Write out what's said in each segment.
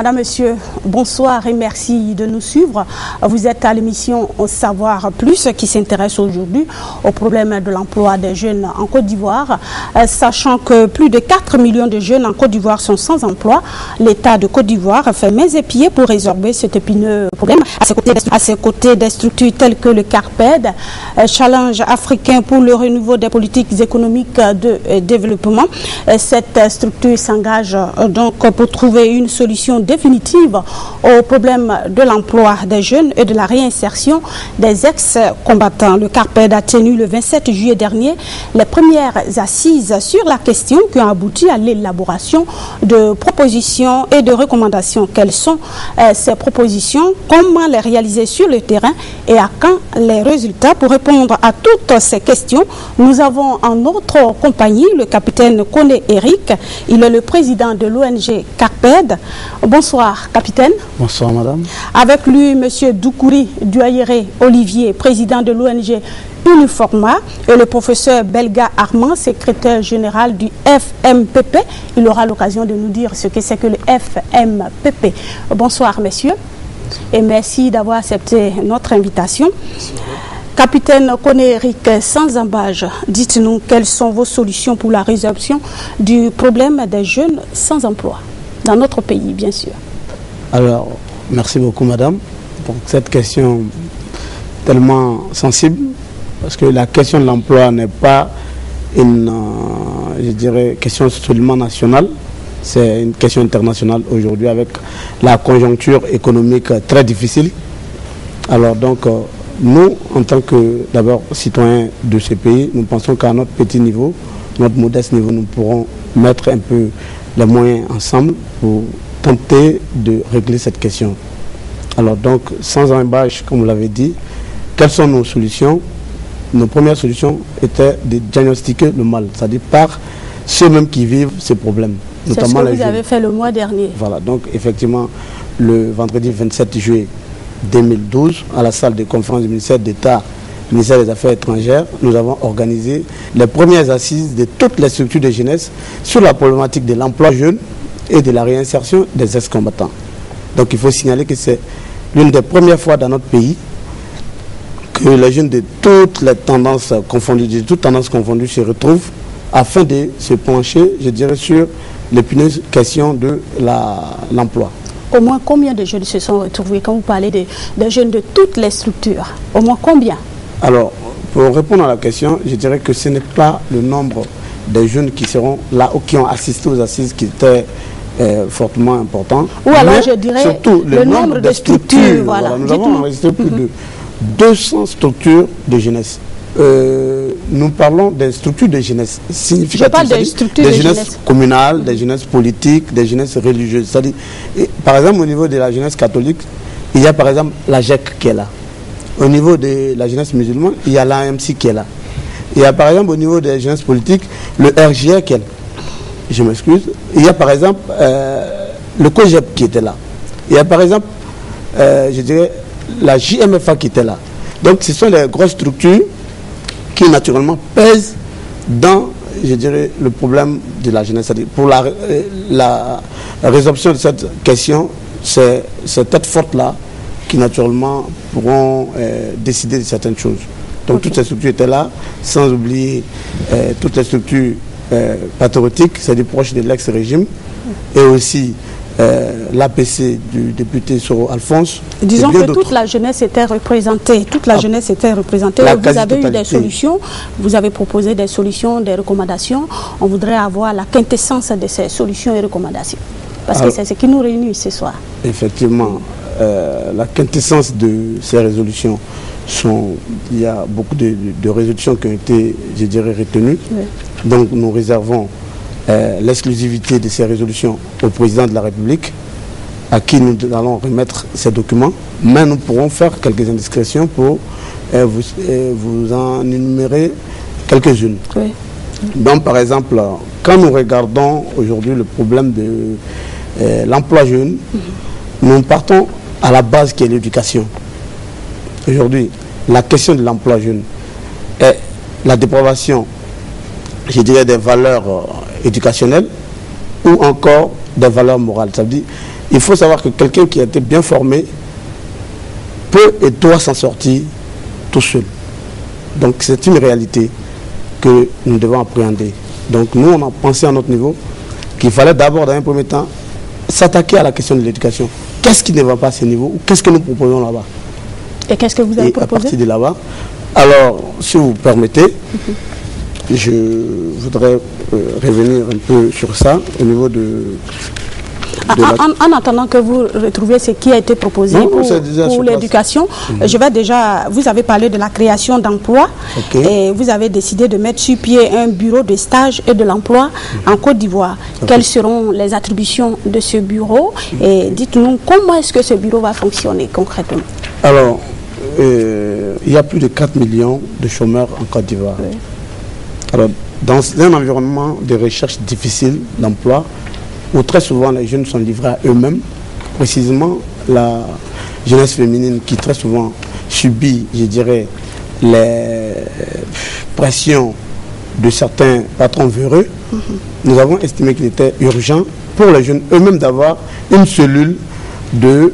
Madame, Monsieur, bonsoir et merci de nous suivre. Vous êtes à l'émission Savoir Plus qui s'intéresse aujourd'hui au problème de l'emploi des jeunes en Côte d'Ivoire. Sachant que plus de 4 millions de jeunes en Côte d'Ivoire sont sans emploi, l'État de Côte d'Ivoire fait mains et pieds pour résorber cet épineux problème. À ses côtés, des structures telles que le CARPED, Challenge africain pour le renouveau des politiques économiques de développement. Cette structure s'engage donc pour trouver une solution définitive au problème de l'emploi des jeunes et de la réinsertion des ex-combattants. Le CARPED a tenu le 27 juillet dernier les premières assises sur la question qui ont abouti à l'élaboration de propositions et de recommandations. Quelles sont ces propositions? Comment les réaliser sur le terrain et à quand les résultats? Pour répondre à toutes ces questions, nous avons en notre compagnie le capitaine Koné Eric. Il est le président de l'ONG CARPED. Bonsoir, capitaine. Bonsoir, madame. Avec lui, monsieur Doukouri Douayere Olivier, président de l'ONG Uniforma, et le professeur Belga Armand, secrétaire général du FMPP. Il aura l'occasion de nous dire ce que c'est que le FMPP. Bonsoir, messieurs, et merci d'avoir accepté notre invitation. Capitaine Koné Eric, sans embâge, dites-nous quelles sont vos solutions pour la résolution du problème des jeunes sans emploi dans notre pays, bien sûr. Alors, merci beaucoup, madame, pour cette question tellement sensible, parce que la question de l'emploi n'est pas une, je dirais, question seulement nationale, c'est une question internationale aujourd'hui avec la conjoncture économique très difficile. Alors donc, nous, en tant que, d'abord, citoyens de ce pays, nous pensons qu'à notre petit niveau, notre modeste niveau, nous pourrons mettre un peu les moyens ensemble pour tenter de régler cette question. Alors donc, sans embâche, comme vous l'avez dit, quelles sont nos solutions? Nos premières solutions étaient de diagnostiquer le mal, c'est-à-dire par ceux-mêmes qui vivent ces problèmes. C'est ce que vous avez fait le mois dernier. Voilà, donc effectivement, le vendredi 27 juillet 2012, à la salle de conférence du ministère d'État, ministère des Affaires étrangères, nous avons organisé les premières assises de toutes les structures de jeunesse sur la problématique de l'emploi jeune et de la réinsertion des ex-combattants. Donc il faut signaler que c'est l'une des premières fois dans notre pays que les jeunes de toutes les tendances confondues, de toutes tendances confondues se retrouvent afin de se pencher, je dirais, sur l'épineuse question de l'emploi. Au moins combien de jeunes se sont retrouvés quand vous parlez des jeunes de toutes les structures? Au moins combien? Alors, pour répondre à la question, je dirais que ce n'est pas le nombre des jeunes qui seront là ou qui ont assisté aux assises qui était fortement important. Ou alors je dirais surtout le nombre de structures. Voilà. Nous avons enregistré plus de 200 structures de jeunesse. Nous parlons des structures de jeunesse significatives. Je parle des structures de jeunesse communales, des jeunesses politiques, des jeunesses religieuses. C'est-à-dire, par exemple, au niveau de la jeunesse catholique, il y a par exemple la GEC qui est là. Au niveau de la jeunesse musulmane, il y a l'AMC qui est là. Il y a par exemple au niveau des jeunesses politiques, le RGR qui est là. Je m'excuse. Il y a par exemple le COGEP qui était là. Il y a par exemple, je dirais, la JMFA qui était là. Donc ce sont les grosses structures qui naturellement pèsent dans, je dirais, le problème de la jeunesse. Pour la résolution de cette question, c'est cette tête forte-là qui naturellement pourront décider de certaines choses. Donc toutes ces structures étaient là, sans oublier toutes les structures patriotiques, c'est-à-dire proches de l'ex-régime, et aussi l'APC du député Soro Alphonse. Disons que toute la jeunesse était représentée. Toute la jeunesse était représentée. Vous avez eu des solutions, vous avez proposé des solutions, des recommandations. On voudrait avoir la quintessence de ces solutions et recommandations. Parce que c'est ce qui nous réunit ce soir. Effectivement, la quintessence de ces résolutions il y a beaucoup de résolutions qui ont été, je dirais, retenues. Oui. Donc nous réservons l'exclusivité de ces résolutions au président de la République, à qui nous allons remettre ces documents, mais nous pourrons faire quelques indiscrétions pour vous en énumérer quelques-unes. Oui. Donc par exemple, quand nous regardons aujourd'hui le problème de l'emploi jeune, nous partons à la base qui est l'éducation. Aujourd'hui, la question de l'emploi jeune est la dépravation, je dirais, des valeurs éducationnelles ou encore des valeurs morales. Ça veut dire Il faut savoir que quelqu'un qui a été bien formé peut et doit s'en sortir tout seul. Donc c'est une réalité que nous devons appréhender. Donc nous, on a pensé à notre niveau qu'il fallait d'abord, dans un premier temps, s'attaquer à la question de l'éducation. Qu'est-ce qui ne va pas à ce niveau ou qu'est-ce que nous proposons là-bas? Et qu'est-ce que vous avez proposé? À partir de là-bas, alors, si vous permettez, je voudrais revenir un peu sur ça au niveau de en attendant que vous retrouviez ce qui a été proposé pour l'éducation, je vais déjà, vous avez parlé de la création d'emplois et vous avez décidé de mettre sur pied un bureau de stage et de l'emploi en Côte d'Ivoire. Quelles seront les attributions de ce bureau et dites-nous comment est-ce que ce bureau va fonctionner concrètement? Alors, il y a plus de 4 millions de chômeurs en Côte d'Ivoire. Oui. Alors, dans un environnement de recherche difficile d'emploi, où très souvent les jeunes sont livrés à eux-mêmes, précisément la jeunesse féminine qui très souvent subit, je dirais, les pressions de certains patrons véreux, nous avons estimé qu'il était urgent pour les jeunes eux-mêmes d'avoir une cellule de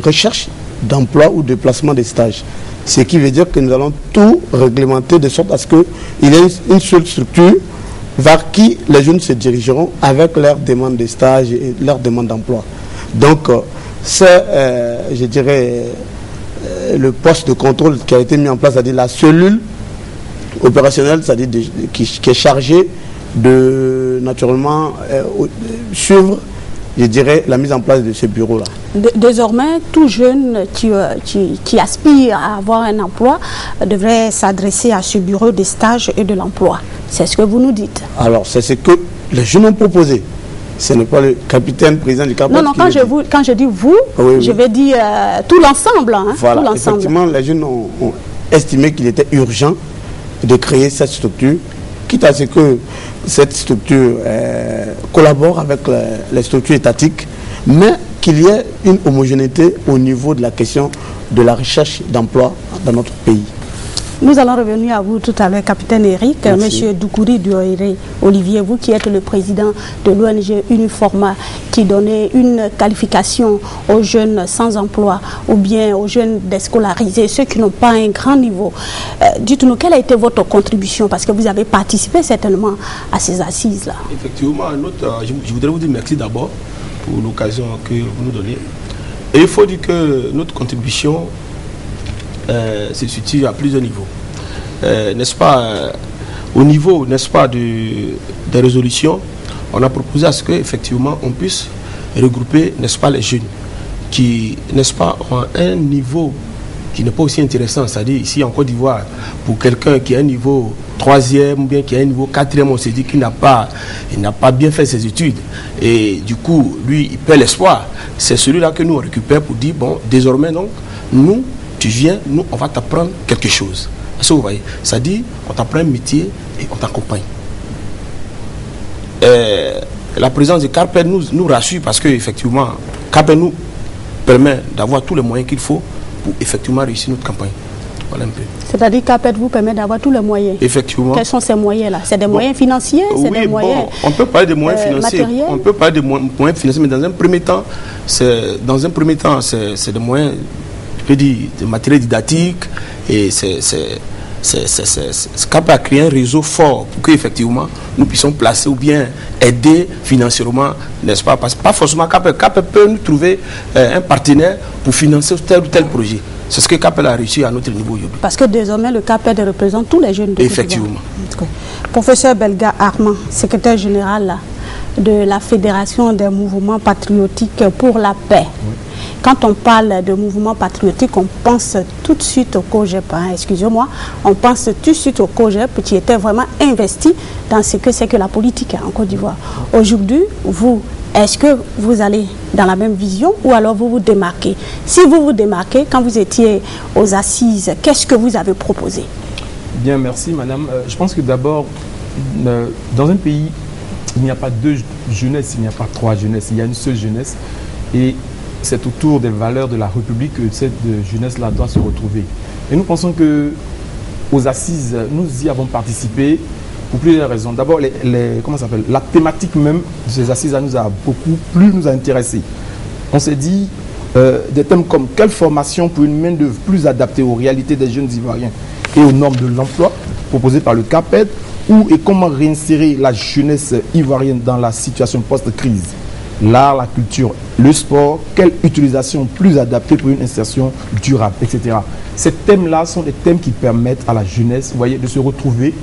recherche d'emploi ou de placement des stages. Ce qui veut dire que nous allons tout réglementer de sorte à ce qu'il y ait une seule structure vers qui les jeunes se dirigeront avec leur demande de stage et leur demande d'emploi. Donc, c'est, je dirais, le poste de contrôle qui a été mis en place, c'est-à-dire la cellule opérationnelle, c'est-à-dire qui est chargée de, naturellement, suivre, je dirais, la mise en place de ce bureau-là. Désormais, tout jeune qui aspire à avoir un emploi devrait s'adresser à ce bureau des stages et de l'emploi. C'est ce que vous nous dites. Alors, c'est ce que les jeunes ont proposé. Ce n'est pas le capitaine, président du CAPET. Non, quand je dis vous, oui, je vais dire tout l'ensemble. Hein, voilà, effectivement, les jeunes ont estimé qu'il était urgent de créer cette structure, quitte à ce que cette structure collabore avec les structures étatiques, mais qu'il y ait une homogénéité au niveau de la question de la recherche d'emploi dans notre pays. Nous allons revenir à vous tout à l'heure, capitaine Eric. Monsieur Doukouri Douaire Olivier, vous qui êtes le président de l'ONG Uniforma, qui donnait une qualification aux jeunes sans emploi ou bien aux jeunes déscolarisés, ceux qui n'ont pas un grand niveau. Dites-nous, quelle a été votre contribution? Parce que vous avez participé certainement à ces assises-là. Effectivement, je voudrais vous dire merci d'abord pour l'occasion que vous nous donnez. Et il faut dire que notre contribution se situe à plusieurs niveaux. N'est-ce pas, au niveau, n'est-ce pas, des résolutions, on a proposé à ce qu'effectivement on puisse regrouper, n'est-ce pas, les jeunes qui, n'est-ce pas, ont un niveau qui n'est pas aussi intéressant. C'est-à-dire ici en Côte d'Ivoire, pour quelqu'un qui a un niveau 3e ou bien qui a un niveau 4e, on s'est dit qu'il n'a pas bien fait ses études. Et du coup, lui, il perd l'espoir. C'est celui-là que nous on récupère pour dire, bon, désormais, donc, nous, tu viens, nous, on va t'apprendre quelque chose. Est-ce que vous voyez? C'est-à-dire, on t'apprend un métier et on t'accompagne. La présence de CAPET nous rassure parce qu'effectivement, CAPET nous permet d'avoir tous les moyens qu'il faut pour effectivement réussir notre campagne. Voilà un peu. C'est-à-dire CAPET vous permet d'avoir tous les moyens. Effectivement. Quels sont ces moyens-là? C'est des moyens financiers? C'est des moyens on peut parler des moyens financiers. Matériels? On peut parler des moyens financiers, mais dans un premier temps, c'est des moyens, je peux dire, de matériel didactique, et CAPET a créé un réseau fort pour qu'effectivement nous puissions placer ou bien aider financièrement, n'est-ce pas? Parce que pas forcément CAPET peut nous trouver un partenaire pour financer tel ou tel projet. C'est ce que CAPET a réussi à notre niveau aujourd'hui. Parce que désormais le CAPET représente tous les jeunes de effectivement. Professeur Belga Armand, secrétaire général de la Fédération des mouvements patriotiques pour la paix. Oui. Quand on parle de mouvement patriotique, on pense tout de suite au COGEP, hein, excusez-moi, on pense tout de suite au COGEP qui était vraiment investi dans ce que c'est que la politique en Côte d'Ivoire. Aujourd'hui, vous, est-ce que vous allez dans la même vision ou alors vous vous démarquez? Si vous vous démarquez, quand vous étiez aux assises, qu'est-ce que vous avez proposé? Bien, merci madame. Je pense que d'abord, dans un pays, il n'y a pas deux jeunesses, il n'y a pas trois jeunesses, il y a une seule jeunesse. Et c'est autour des valeurs de la République que cette jeunesse-là doit se retrouver. Et nous pensons que aux assises, nous y avons participé pour plusieurs raisons. D'abord, la thématique même de ces assises nous a beaucoup plus nous intéressé. On s'est dit des thèmes comme quelle formation pour une main-d'œuvre plus adaptée aux réalités des jeunes Ivoiriens et aux normes de l'emploi proposées par le CAPED, où et comment réinsérer la jeunesse ivoirienne dans la situation post-crise. L'art, la culture, le sport, quelle utilisation plus adaptée pour une insertion durable, etc. Ces thèmes-là sont des thèmes qui permettent à la jeunesse, vous voyez, de se retrouver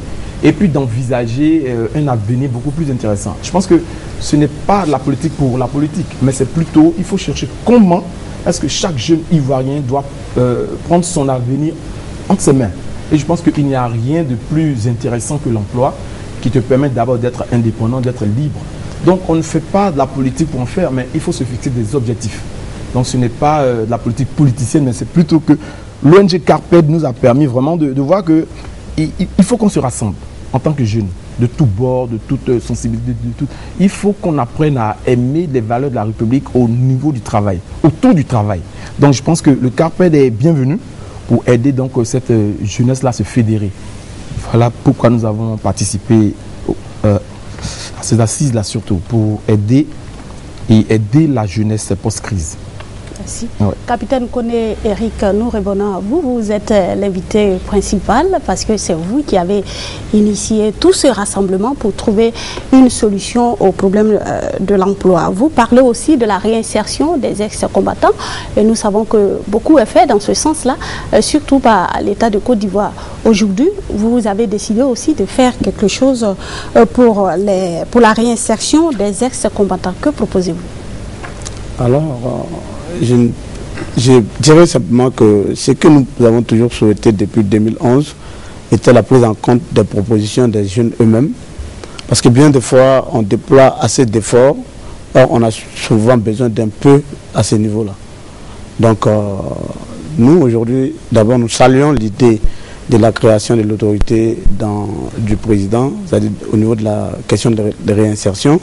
et puis d'envisager un avenir beaucoup plus intéressant. Je pense que ce n'est pas la politique pour la politique, mais c'est plutôt, il faut chercher comment est-ce que chaque jeune Ivoirien doit prendre son avenir entre ses mains. Et je pense qu'il n'y a rien de plus intéressant que l'emploi qui te permet d'abord d'être indépendant, d'être libre. Donc on ne fait pas de la politique pour en faire, mais il faut se fixer des objectifs. Donc ce n'est pas de la politique politicienne, mais c'est plutôt que l'ONG CAPED nous a permis vraiment de voir qu'il faut qu'on se rassemble en tant que jeunes, de tous bords, de toute sensibilité, de tout. Il faut qu'on apprenne à aimer les valeurs de la République au niveau du travail, autour du travail. Donc je pense que le CAPED est bienvenu pour aider donc cette jeunesse-là à se fédérer. Voilà pourquoi nous avons participé à ces assises-là surtout, pour aider la jeunesse post-crise. Merci. Ouais. Capitaine Koné Eric, nous revenons à vous. Vous êtes l'invité principal parce que c'est vous qui avez initié tout ce rassemblement pour trouver une solution au problème de l'emploi. Vous parlez aussi de la réinsertion des ex-combattants et nous savons que beaucoup est fait dans ce sens-là, surtout par l'État de Côte d'Ivoire. Aujourd'hui, vous avez décidé aussi de faire quelque chose pour la réinsertion des ex-combattants. Que proposez-vous? Alors, je dirais simplement que ce que nous avons toujours souhaité depuis 2011 était la prise en compte des propositions des jeunes eux-mêmes. Parce que bien des fois, on déploie assez d'efforts, or on a souvent besoin d'un peu à ce niveau-là. Donc, nous, aujourd'hui, d'abord, nous saluons l'idée de la création de l'autorité du président, c'est-à-dire au niveau de la question de réinsertion.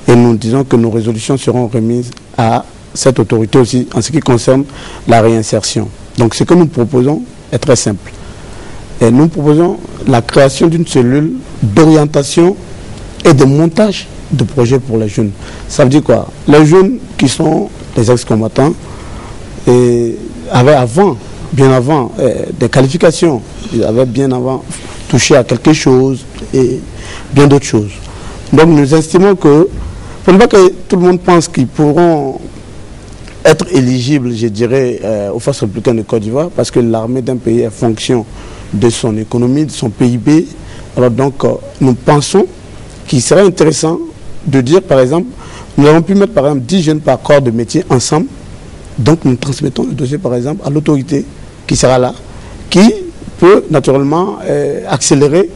Et nous disons que nos résolutions seront remises à cette autorité aussi en ce qui concerne la réinsertion. Donc ce que nous proposons est très simple. Et nous proposons la création d'une cellule d'orientation et de montage de projets pour les jeunes. Ça veut dire quoi? Les jeunes qui sont les ex-combattants avaient bien avant, des qualifications. Ils avaient bien avant touché à quelque chose et bien d'autres choses. Donc nous estimons que, pour ne pas que tout le monde pense qu'ils pourront être éligibles, je dirais, aux forces républicaines de Côte d'Ivoire, parce que l'armée d'un pays est fonction de son économie, de son PIB. Alors donc, nous pensons qu'il serait intéressant de dire, par exemple, nous avons pu mettre, par exemple, 10 jeunes par corps de métier ensemble. Donc, nous transmettons le dossier, par exemple, à l'autorité qui sera là, qui peut naturellement accélérer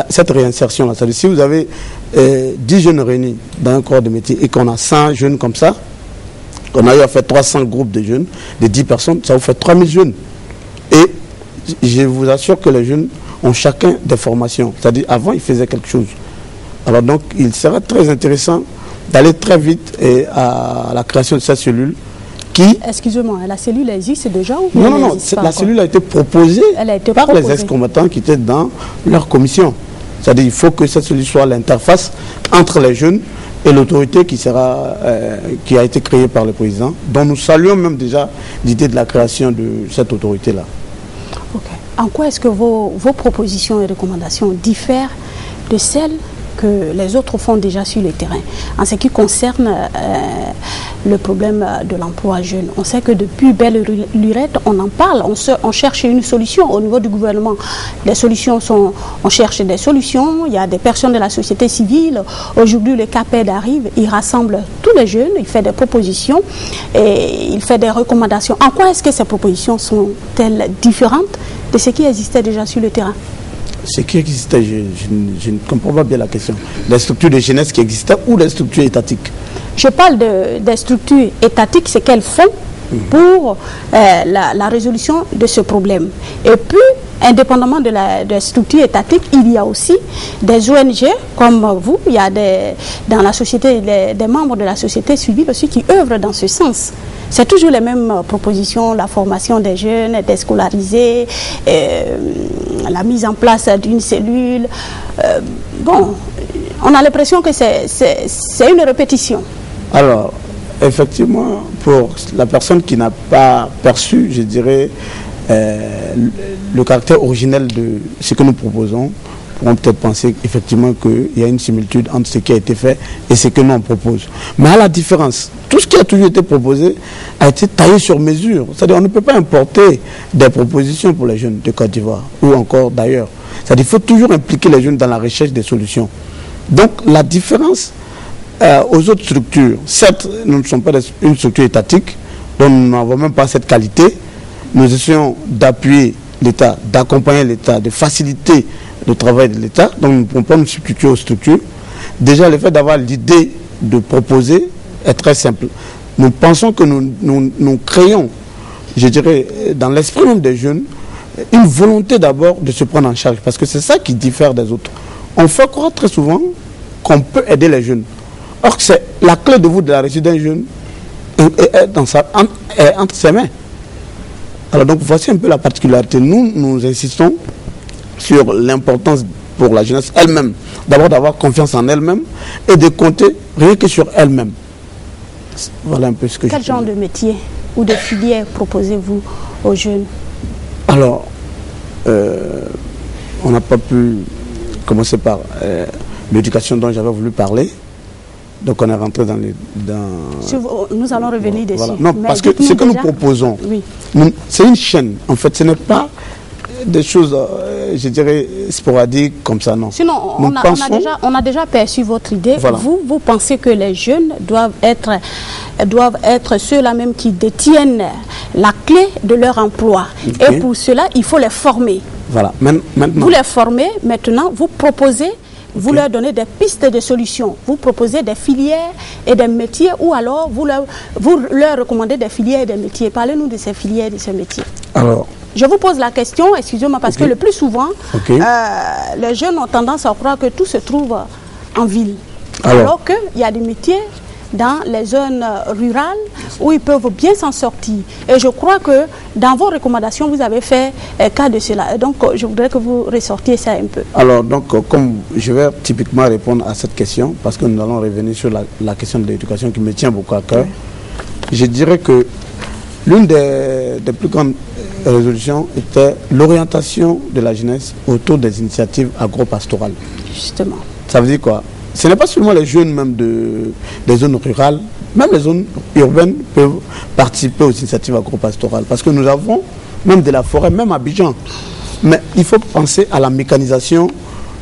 cette réinsertion-là. C'est-à-dire, si vous avez 10 jeunes réunis dans un corps de métier et qu'on a 100 jeunes comme ça, on a eu à faire 300 groupes de jeunes, de 10 personnes, ça vous fait 3000 jeunes. Et je vous assure que les jeunes ont chacun des formations. C'est-à-dire, avant, ils faisaient quelque chose. Alors donc, il serait très intéressant d'aller très vite à la création de cette cellule qui... Excusez-moi, la cellule existe déjà ou Non, la cellule a été proposée par les ex-combattants qui étaient dans leur commission. C'est-à-dire, il faut que cette cellule soit l'interface entre les jeunes et l'autorité qui a été créée par le président, dont nous saluons même déjà l'idée de la création de cette autorité-là. Okay. En quoi est-ce que vos propositions et recommandations diffèrent de celles que les autres font déjà sur le terrain en ce qui concerne le problème de l'emploi jeune? On sait que depuis belle lurette, on en parle, on cherche une solution au niveau du gouvernement. Les solutions on cherche des solutions, il y a des personnes de la société civile. Aujourd'hui, le CAPED arrive, il rassemble tous les jeunes, il fait des propositions et il fait des recommandations. En quoi est-ce que ces propositions sont-elles différentes de ce qui existait déjà sur le terrain? Ce qui existait, je ne comprends pas bien la question. Les structures de jeunesse qui existaient ou les structures étatiques? Je parle des structures étatiques, ce qu'elles font pour la résolution de ce problème. Et puis, indépendamment des structures étatiques, il y a aussi des ONG comme vous, il y a dans la société, des membres de la société civile aussi qui œuvrent dans ce sens. C'est toujours les mêmes propositions, la formation des jeunes, des scolarisés, la mise en place d'une cellule. Bon, on a l'impression que c'est une répétition. Alors, effectivement, pour la personne qui n'a pas perçu, je dirais, le caractère originel de ce que nous proposons, pourront peut-être penser effectivement qu'il y a une similitude entre ce qui a été fait et ce que nous on propose. Mais à la différence, tout ce qui a toujours été proposé a été taillé sur mesure. C'est-à-dire qu'on ne peut pas importer des propositions pour les jeunes de Côte d'Ivoire ou encore d'ailleurs. C'est-à-dire qu'il faut toujours impliquer les jeunes dans la recherche des solutions. Donc la différence aux autres structures, certes, nous ne sommes pas une structure étatique, dont nous n'avons même pas cette qualité. Nous essayons d'appuyer l'État, d'accompagner l'État, de faciliter le travail de l'État, donc nous ne pouvons pas nous substituer aux structures. Déjà, le fait d'avoir l'idée de proposer est très simple. Nous pensons que nous créons, je dirais, dans l'esprit même des jeunes, une volonté d'abord de se prendre en charge, parce que c'est ça qui diffère des autres. On fait croire très souvent qu'on peut aider les jeunes. Or, c'est la clé de voûte de la réussite d'un jeune est entre ses mains. Alors donc, voici un peu la particularité. Nous insistons sur l'importance pour la jeunesse elle-même, d'abord d'avoir confiance en elle-même et de compter rien que sur elle-même. Voilà un peu ce que Quel genre de métier ou de filière proposez-vous aux jeunes? Alors, on n'a pas pu commencer par l'éducation dont j'avais voulu parler. Donc on est rentré dans les... Nous allons revenir dessus. Voilà. Non, parce que ce que nous proposons, oui, c'est une chaîne. En fait, ce n'est pas des choses, je dirais, sporadiques comme ça, non. Sinon, on a déjà perçu votre idée. Voilà. Vous pensez que les jeunes doivent être ceux-là même qui détiennent la clé de leur emploi. Okay. Et pour cela, il faut les former. Voilà. Maintenant. Vous les formez, maintenant, vous proposez, vous leur donnez des pistes de solutions. Vous proposez des filières et des métiers, ou alors vous leur recommandez des filières et des métiers. Parlez-nous de ces filières et de ces métiers. Alors, je vous pose la question, excusez-moi, parce que le plus souvent, les jeunes ont tendance à croire que tout se trouve en ville. Alors qu'il y a des métiers dans les zones rurales où ils peuvent bien s'en sortir. Et je crois que dans vos recommandations, vous avez fait cas de cela. Et donc, je voudrais que vous ressortiez ça un peu. Alors, donc, comme je vais typiquement répondre à cette question, parce que nous allons revenir sur la question de l'éducation qui me tient beaucoup à cœur, je dirais que l'une des plus grandes résolutions était l'orientation de la jeunesse autour des initiatives agro-pastorales. Justement. Ça veut dire quoi? Ce n'est pas seulement les jeunes même des zones rurales, même les zones urbaines peuvent participer aux initiatives agro-pastorales. Parce que nous avons même de la forêt, même à Abidjan. Mais il faut penser à la mécanisation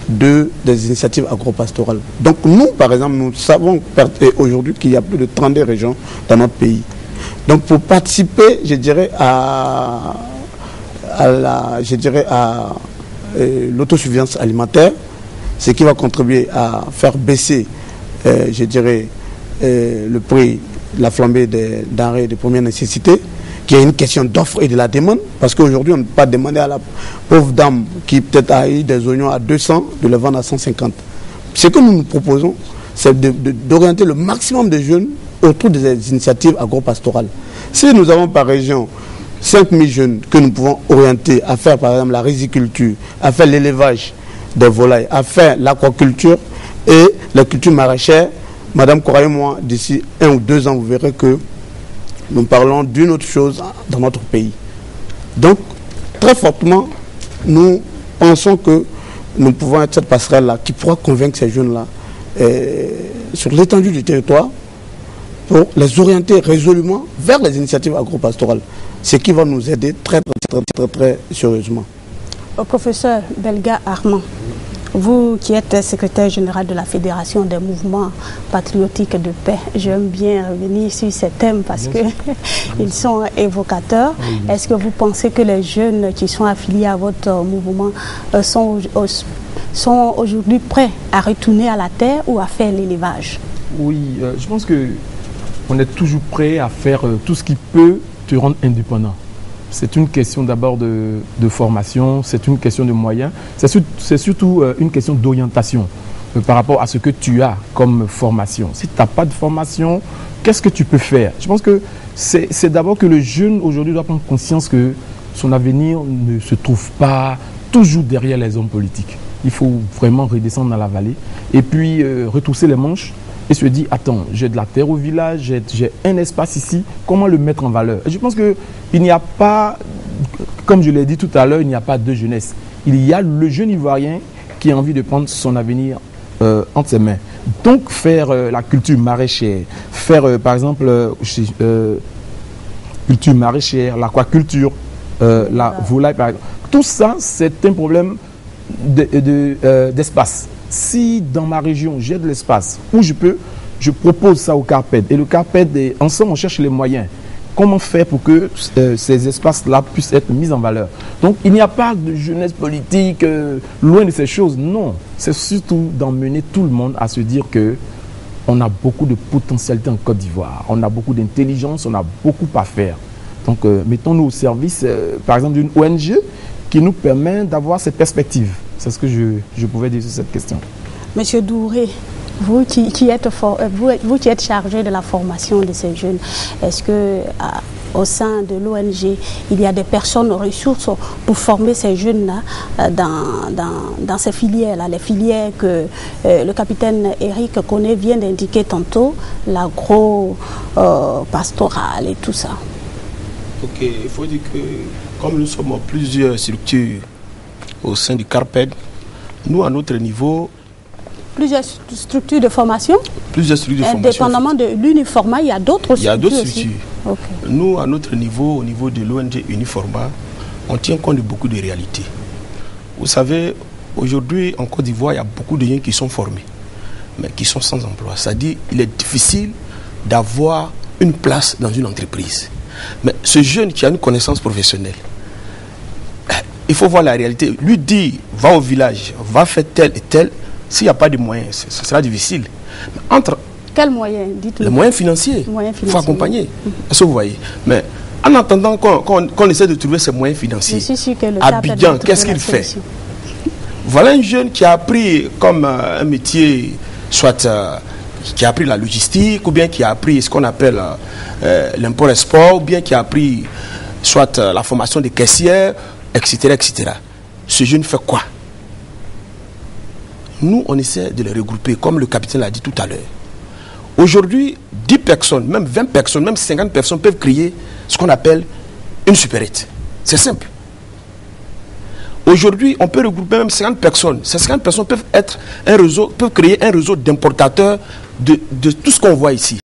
des initiatives agro-pastorales. Donc nous, par exemple, nous savons aujourd'hui qu'il y a plus de 32 régions dans notre pays. Donc pour participer, je dirais, à l'autosuffisance alimentaire, ce qui va contribuer à faire baisser, je dirais, le prix, la flambée des denrées de première nécessité, qui est une question d'offre et de la demande, parce qu'aujourd'hui on ne peut pas demander à la pauvre dame qui peut-être a eu des oignons à 200 de les vendre à 150. Ce que nous nous proposons, c'est d'orienter le maximum de jeunes autour des initiatives agro-pastorales. Si nous avons par région 5000 jeunes que nous pouvons orienter à faire par exemple la riziculture, à faire l'élevage des volailles, à faire l'aquaculture et la culture maraîchère, Madame Cora et moi, d'ici 1 ou 2 ans, vous verrez que nous parlons d'une autre chose dans notre pays. Donc, très fortement, nous pensons que nous pouvons être cette passerelle-là qui pourra convaincre ces jeunes-là sur l'étendue du territoire pour les orienter résolument vers les initiatives agro-pastorales, ce qui va nous aider très sérieusement. Professeur Belga Armand, vous qui êtes secrétaire général de la Fédération des mouvements patriotiques de paix, j'aime bien revenir sur ces thèmes parce qu'ils sont évocateurs. Est-ce que vous pensez que les jeunes qui sont affiliés à votre mouvement sont aujourd'hui prêts à retourner à la terre ou à faire l'élevage? Oui, je pense qu'on est toujours prêt à faire tout ce qui peut te rendre indépendant. C'est une question d'abord de formation, c'est une question de moyens, c'est surtout une question d'orientation par rapport à ce que tu as comme formation. Si tu n'as pas de formation, qu'est-ce que tu peux faire? Je pense que c'est d'abord que le jeune aujourd'hui doit prendre conscience que son avenir ne se trouve pas toujours derrière les hommes politiques. Il faut vraiment redescendre dans la vallée et puis retrousser les manches et se dire, attends, j'ai de la terre au village, j'ai un espace ici, comment le mettre en valeur? Et je pense qu'il n'y a pas, comme je l'ai dit tout à l'heure, il n'y a pas de jeunesse. Il y a le jeune Ivoirien qui a envie de prendre son avenir entre ses mains. Donc faire la culture maraîchère, faire par exemple culture maraîchère, l'aquaculture, la volaille par exemple, tout ça c'est un problème d'espace. Si dans ma région j'ai de l'espace où je propose ça au CARPED et le CARPED, ensemble on cherche les moyens. Comment faire pour que ces espaces-là puissent être mis en valeur? Donc, il n'y a pas de jeunesse politique loin de ces choses. Non, c'est surtout d'emmener tout le monde à se dire que on a beaucoup de potentialité en Côte d'Ivoire. On a beaucoup d'intelligence, on a beaucoup à faire. Donc, mettons-nous au service, par exemple, d'une ONG qui nous permet d'avoir ces perspectives. C'est ce que je pouvais dire sur cette question. Monsieur Douré, vous qui êtes chargé de la formation de ces jeunes, est-ce que au sein de l'ONG, il y a des personnes ressources pour former ces jeunes-là dans ces filières-là, les filières que le capitaine Eric Koné vient d'indiquer tantôt, l'agro-pastoral et tout ça? Ok, il faut dire que comme nous sommes plusieurs structures au sein du CARPED, nous à notre niveau, plusieurs structures de formation? Plusieurs structures de formation. Indépendamment de l'Uniforma, il y a d'autres structures. Il y a d'autres structures. Okay. Nous, à notre niveau, au niveau de l'ONG Uniforma, on tient compte de beaucoup de réalités. Vous savez, aujourd'hui, en Côte d'Ivoire, il y a beaucoup de gens qui sont formés, mais qui sont sans emploi. C'est-à-dire qu'il est difficile d'avoir une place dans une entreprise. Mais ce jeune qui a une connaissance professionnelle, il faut voir la réalité. Lui dit, va au village, va faire tel et tel. S'il n'y a pas de moyens, ce sera difficile. Entre quels moyens? Dites-le. Les moyens financiers. Il faut accompagner. Est-ce que vous voyez? Mais en attendant qu'on essaie de trouver ces moyens financiers, Abidjan, qu'est-ce qu'il fait? Voilà un jeune qui a appris comme un métier, soit qui a appris la logistique, ou bien qui a appris ce qu'on appelle l'import-export, ou bien qui a appris soit la formation des caissières, etc., etc. Ce jeune fait quoi? Nous, on essaie de les regrouper, comme le capitaine l'a dit tout à l'heure. Aujourd'hui, 10 personnes, même 20 personnes, même 50 personnes peuvent créer ce qu'on appelle une supérette. C'est simple. Aujourd'hui, on peut regrouper même 50 personnes. Ces 50 personnes peuvent être un réseau, peuvent créer un réseau d'importateurs de tout ce qu'on voit ici.